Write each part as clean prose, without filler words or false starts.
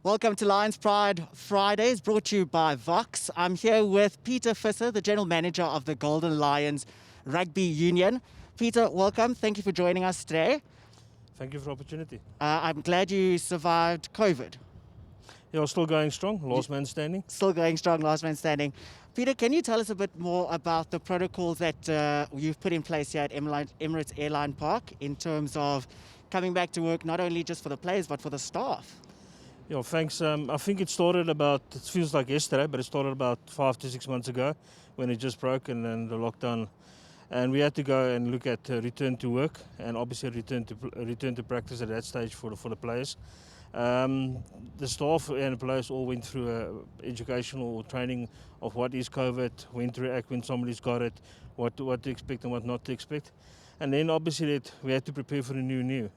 Welcome to Lions Pride Fridays, brought to you by Vox. I'm here with Pieter Visser, the General Manager of the Golden Lions Rugby Union. Pieter, welcome. Thank you for joining us today. Thank you for the opportunity. I'm glad you survived COVID. You're still going strong, last man standing. Still going strong, last man standing. Pieter, can you tell us a bit more about the protocols that you've put in place here at Emirates Airline Park in terms of coming back to work, not only just for the players, but for the staff? Yeah, thanks. I think it feels like yesterday, but it started about 5 to 6 months ago when it just broke and then the lockdown. And we had to go and look at return to work and obviously return to practice at that stage for the players. The staff and the players all went through educational training of what is COVID, when to react when somebody's got it, what to expect and what not to expect. And then obviously we had to prepare for the new.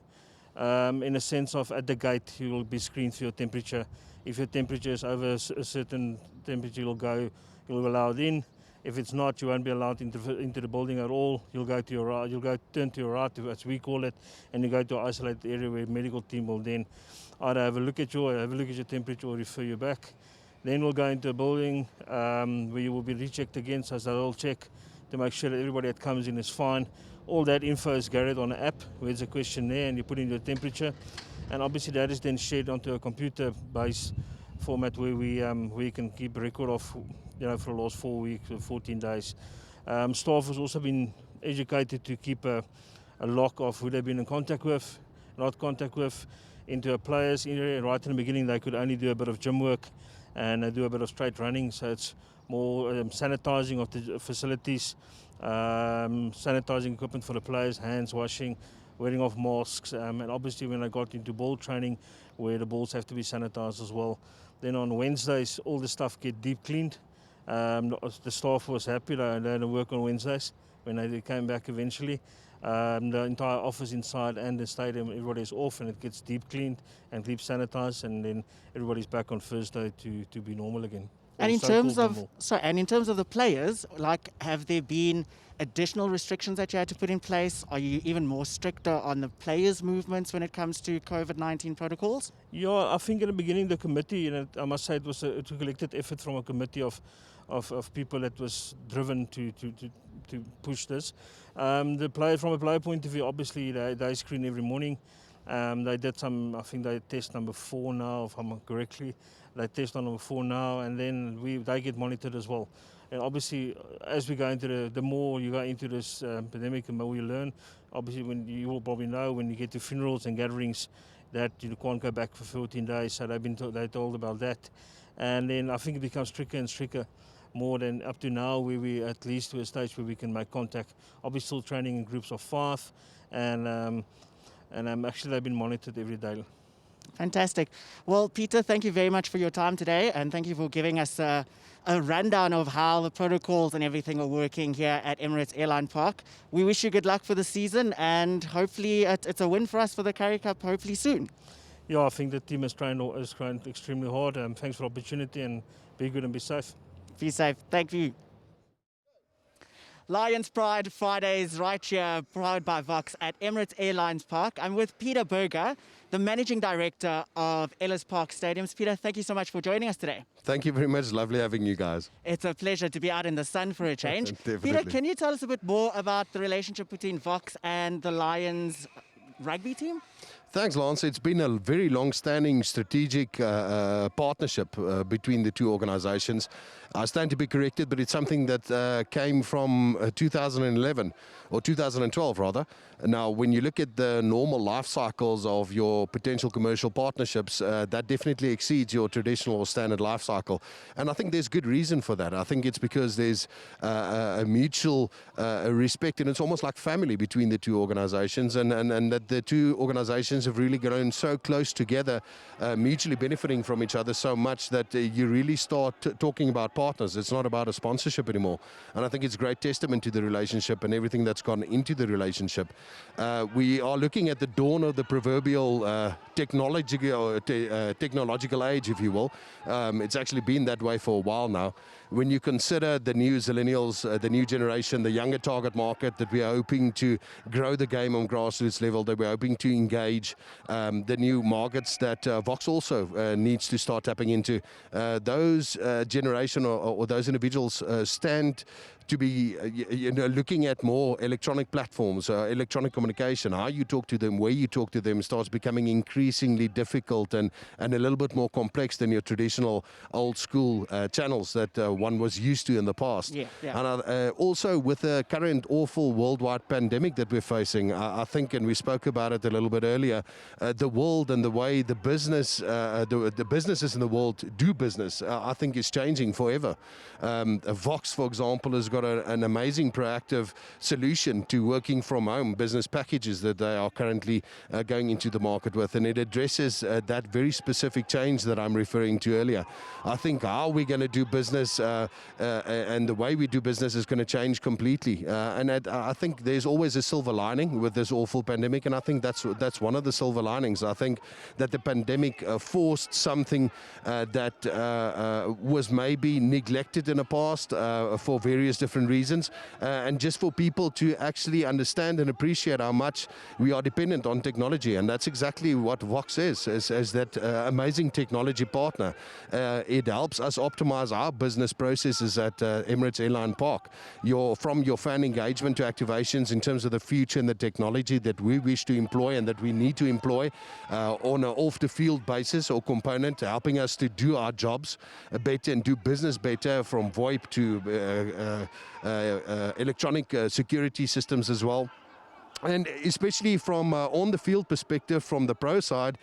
In a sense of at the gate you will be screened for your temperature. If your temperature is over a certain temperature, you'll be allowed in. If it's not, you won't be allowed into the building at all. You'll go to your right, turn to your right, as we call it, and you go to an isolated area where the medical team will then either have a look at your temperature or refer you back. Then we'll go into a building where you will be rechecked again, so they'll check to make sure that everybody that comes in is fine. All that info is gathered on an app where there's a questionnaire and you put in your temperature, and obviously that is then shared onto a computer-based format where we can keep a record of, for the last 4 weeks or 14 days. Staff has also been educated to keep a log of who they've been in contact with, not contact with, into a players area. Right in the beginning, they could only do a bit of gym work and do a bit of straight running, so it's more sanitizing of the facilities, sanitizing equipment for the players, hands washing, wearing off masks, and obviously when I got into ball training where the balls have to be sanitized as well. Then on Wednesdays all the stuff get deep cleaned. The staff was happy, they had to work on Wednesdays when they came back eventually. The entire office inside and the stadium, everybody's off and it gets deep cleaned and deep sanitized, and then everybody's back on Thursday to be normal again. And in terms of the players, have there been additional restrictions that you had to put in place? Are you even more stricter on the players' movements when it comes to COVID-19 protocols? Yeah, I think in the beginning the committee, I must say it was a collected effort from a committee of people that was driven to push this. From a player point of view, obviously they screen every morning. They did I think they test number 4 now, if I'm correctly. They test on number 4 now, and then they get monitored as well. And obviously, as we go into the more you go into this pandemic, the more you learn. Obviously, when you will probably know when you get to funerals and gatherings that you can't go back for 14 days. So they're told about that, and then I think it becomes stricter and stricter. More than up to now, where we at least to a stage where we can make contact. Obviously, still training in groups of 5, and actually they've been monitored every day. Fantastic. Well, Pieter, thank you very much for your time today, and thank you for giving us a rundown of how the protocols and everything are working here at Emirates Airline Park. We wish you good luck for the season, and hopefully it's a win for us for the Currie Cup, hopefully soon. Yeah, I think the team has trained extremely hard. Thanks for the opportunity, and be good and be safe. Be safe. Thank you. Lions Pride Fridays right here, powered by Vox at Emirates Airlines Park. I'm with Pieter Burger, the Managing Director of Ellies Park Stadiums. Pieter, thank you so much for joining us today. Thank you very much. Lovely having you guys. It's a pleasure to be out in the sun for a change. Definitely. Pieter, can you tell us a bit more about the relationship between Vox and the Lions rugby team? Thanks, Lance. It's been a very long-standing strategic partnership between the two organizations. I stand to be corrected, but it's something that came from 2011, or 2012 rather. Now, when you look at the normal life cycles of your potential commercial partnerships, that definitely exceeds your traditional or standard life cycle. And I think there's good reason for that. I think it's because there's a mutual respect, and it's almost like family between the two organizations, and that the two organizations have really grown so close together, mutually benefiting from each other so much that you really start talking about partners. It's not about a sponsorship anymore. And I think it's a great testament to the relationship and everything that's gone into the relationship. We are looking at the dawn of the proverbial technological age, if you will. It's actually been that way for a while now. When you consider the new zillennials, the new generation, the younger target market that we are hoping to grow the game on grassroots level, the we're hoping to engage the new markets that Vox also needs to start tapping into. Those generation or those individuals stand to be looking at more electronic platforms, electronic communication. How you talk to them, where you talk to them starts becoming increasingly difficult and a little bit more complex than your traditional old school channels that one was used to in the past. Yeah. And also with the current awful worldwide pandemic that we're facing, I think, and we spoke about it a little bit earlier, the world and the way the business, the businesses in the world do business, I think is changing forever. Vox, for example, has got an amazing proactive solution to working from home business packages that they are currently going into the market with, and it addresses that very specific change that I'm referring to earlier. I think how we're going to do business and the way we do business is going to change completely, and I think there's always a silver lining with this awful pandemic, and I think that's one of the silver linings. I think that the pandemic forced something that was maybe neglected in the past for various different reasons, and just for people to actually understand and appreciate how much we are dependent on technology. And that's exactly what Vox is as that amazing technology partner. It helps us optimize our business processes at Emirates Airline Park. From your fan engagement to activations in terms of the future and the technology that we wish to employ and that we need to employ on an off-the-field basis or component, helping us to do our jobs better and do business better, from VoIP to electronic security systems as well. And especially from on the field perspective, from the pro side,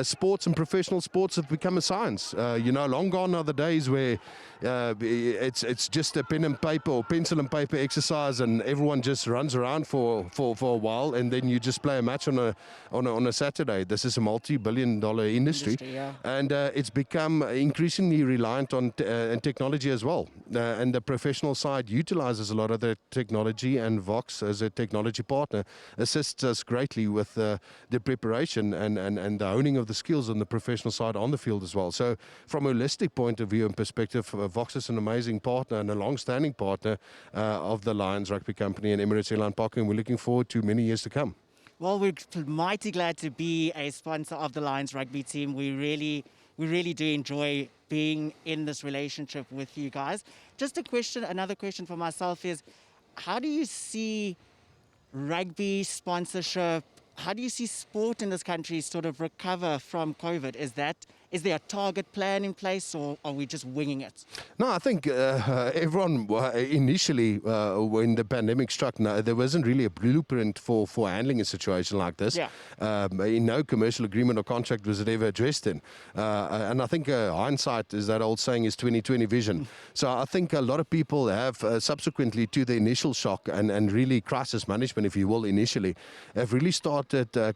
sports and professional sports have become a science. Long gone are the days where it's just a pen and paper or pencil and paper exercise, and everyone just runs around for a while, and then you just play a match on a Saturday. This is a multi-billion-dollar industry, yeah. and it's become increasingly reliant on technology as well. And the professional side utilizes a lot of the technology, and Vox, as a technology partner, assists us greatly with the preparation and the honing of the skills on the professional side on the field as well. So from a holistic point of view and perspective, Vox is an amazing partner and a long-standing partner of the Lions Rugby Company and Emirates Airline Park, and we're looking forward to many years to come. Well, we're mighty glad to be a sponsor of the Lions rugby team. We really do enjoy being in this relationship with you guys. Just another question for myself is, how do you see rugby sponsorship? How do you see sport in this country sort of recover from COVID? Is there a target plan in place, or are we just winging it? No, I think everyone initially, when the pandemic struck, there wasn't really a blueprint for handling a situation like this. Yeah. In no commercial agreement or contract was it ever addressed in. And I think hindsight, is that old saying, is 20/20 vision. So I think a lot of people have subsequently to the initial shock and really crisis management, if you will, initially, have really started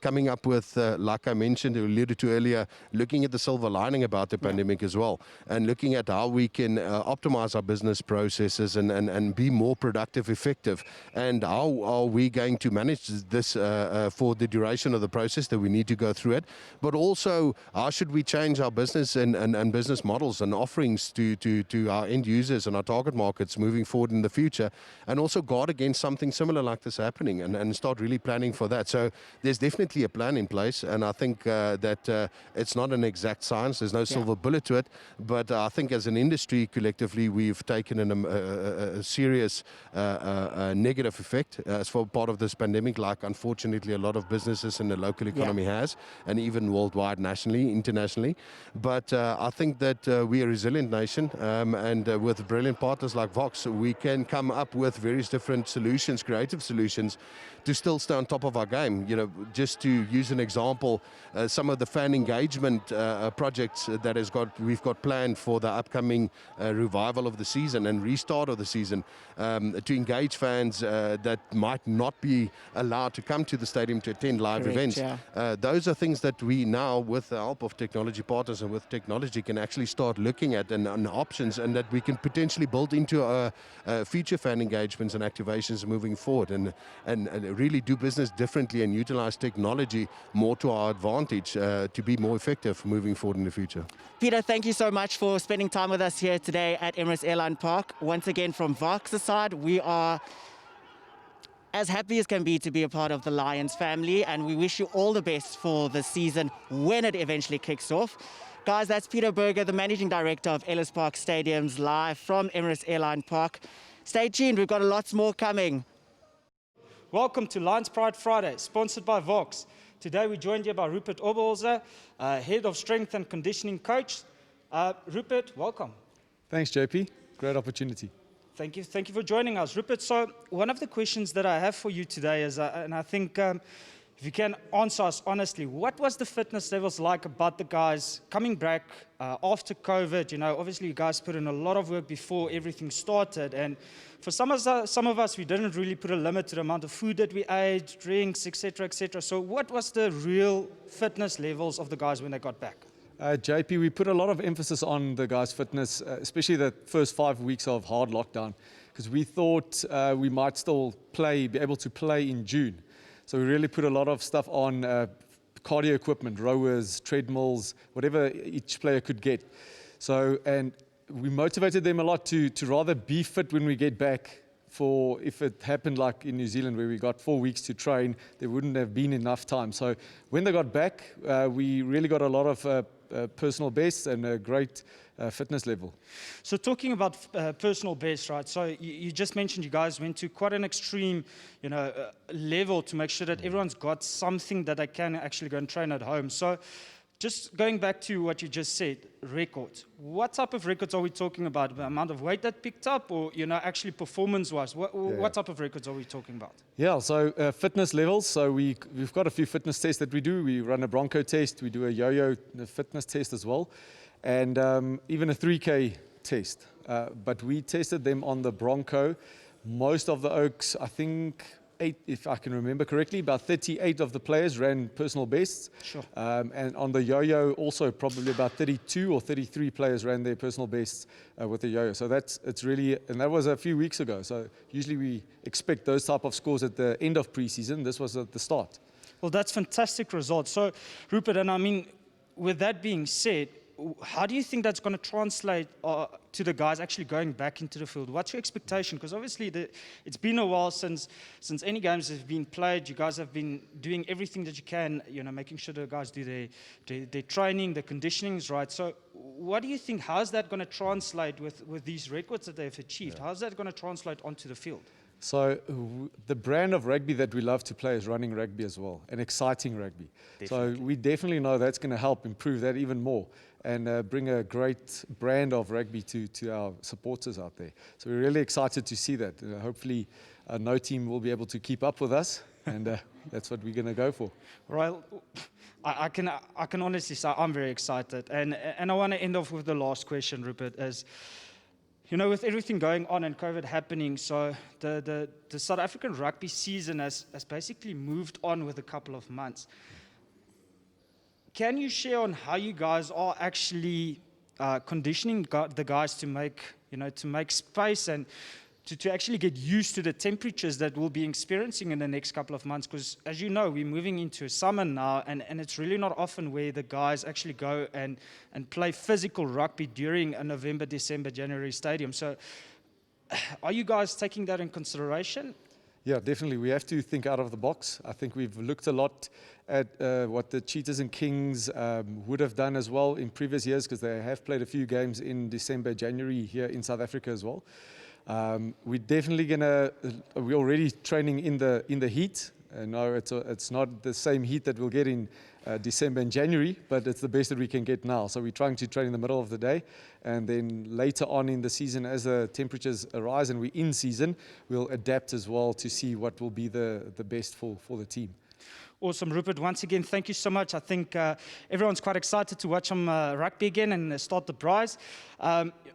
coming up with, like I mentioned, alluded to earlier, looking at the silver lining about the pandemic as well, and looking at how we can optimize our business processes and be more productive, effective, and how are we going to manage this for the duration of the process that we need to go through it, but also how should we change our business and business models and offerings to our end users and our target markets moving forward in the future, and also guard against something similar like this happening and start really planning for that. So there's definitely a plan in place, and I think that it's not an exact science. There's no silver bullet to it, but I think as an industry collectively we've taken a serious negative effect as for part of this pandemic, like unfortunately a lot of businesses in the local economy has, and even worldwide, nationally, internationally. But I think that we're a resilient nation, and with brilliant partners like Vox, we can come up with various different solutions, creative solutions, to still stay on top of our game. Just to use an example, some of the fan engagement projects that we've got planned for the upcoming revival of the season and restart of the season, to engage fans that might not be allowed to come to the stadium to attend live events. Yeah. Those are things that we now, with the help of technology partners and with technology, can actually start looking at and options, and that we can potentially build into our future fan engagements and activations moving forward, and really do business differently and utilize technology more to our advantage to be more effective moving forward in the future. Pieter, thank you so much for spending time with us here today at Emirates Airline Park. Once again, from Vox's side, we are as happy as can be to be a part of the Lions family, and we wish you all the best for the season when it eventually kicks off. Guys, that's Pieter Berger, the Managing Director of Ellis Park Stadiums, live from Emirates Airline Park. Stay tuned, we've got lots more coming. Welcome to Lions Pride Friday, sponsored by Vox. Today we're joined here by Rupert Oberholzer, Head of Strength and Conditioning Coach. Rupert, welcome. Thanks, JP. Great opportunity. Thank you for joining us. Rupert, so one of the questions that I have for you today is, and I think if you can answer us honestly, what was the fitness levels like about the guys coming back after COVID? You know, obviously you guys put in a lot of work before everything started, and for some of us, we didn't really put a limit to the amount of food that we ate, drinks, etc., etc. So what was the real fitness levels of the guys when they got back? JP, we put a lot of emphasis on the guys' fitness, especially the first 5 weeks of hard lockdown, because we thought we might still be able to play in June. So we really put a lot of stuff on cardio equipment, rowers, treadmills, whatever each player could get. So, and we motivated them a lot to rather be fit when we get back. For if it happened like in New Zealand where we got 4 weeks to train, there wouldn't have been enough time. So when they got back, we really got a lot of personal bests and a great fitness level. So talking about personal best, right? So you just mentioned you guys went to quite an extreme, level to make sure that everyone's got something that they can actually go and train at home. So just going back to what you just said, records. What type of records are we talking about? The amount of weight that picked up, or actually performance-wise? What type of records are we talking about? Yeah, so fitness levels. So we've got a few fitness tests that we do. We run a Bronco test. We do a yo-yo fitness test as well, and even a 3K test. But we tested them on the Bronco. Most of the Oaks, I think, if I can remember correctly, about 38 of the players ran personal bests. Sure. And on the yo-yo, also probably about 32 or 33 players ran their personal bests with the yo-yo. So it's really, and that was a few weeks ago. So usually we expect those type of scores at the end of preseason. This was at the start. Well, that's fantastic results. So, Rupert, and I mean, with that being said, how do you think that's going to translate to the guys actually going back into the field? What's your expectation? Because obviously it's been a while since any games have been played. You guys have been doing everything that you can, making sure the guys do their training, their conditionings, right? So what do you think? How's that going to translate with these records that they've achieved? How's that going to translate onto the field? So the brand of rugby that we love to play is running rugby as well, and exciting rugby. Definitely. So we definitely know that's going to help improve that even more and bring a great brand of rugby to our supporters out there. So we're really excited to see that. Hopefully no team will be able to keep up with us, and that's what we're going to go for. Right. I can honestly say I'm very excited. And I want to end off with the last question, Rupert, as with everything going on and COVID happening, so the South African rugby season has basically moved on with a couple of months. Can you share on how you guys are actually conditioning the guys to make space and to actually get used to the temperatures that we'll be experiencing in the next couple of months? Because as you know, we're moving into summer now, and it's really not often where the guys actually go and play physical rugby during a November, December, January stadium. So are you guys taking that in consideration? Yeah, definitely. We have to think out of the box. I think we've looked a lot at what the Cheetahs and Kings would have done as well in previous years, because they have played a few games in December, January here in South Africa as well. We're definitely we're already training in the heat. No, it's not the same heat that we'll get in December and January, but it's the best that we can get now. So we're trying to train in the middle of the day, and then later on in the season, as the temperatures rise and we're in season, we'll adapt as well to see what will be the best for the team. Awesome, Rupert. Once again, thank you so much. I think everyone's quite excited to watch some rugby again and start the prize.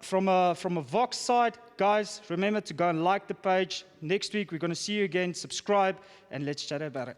From a Vox side, guys, remember to go and like the page. Next week, we're going to see you again. Subscribe, and let's chat about it.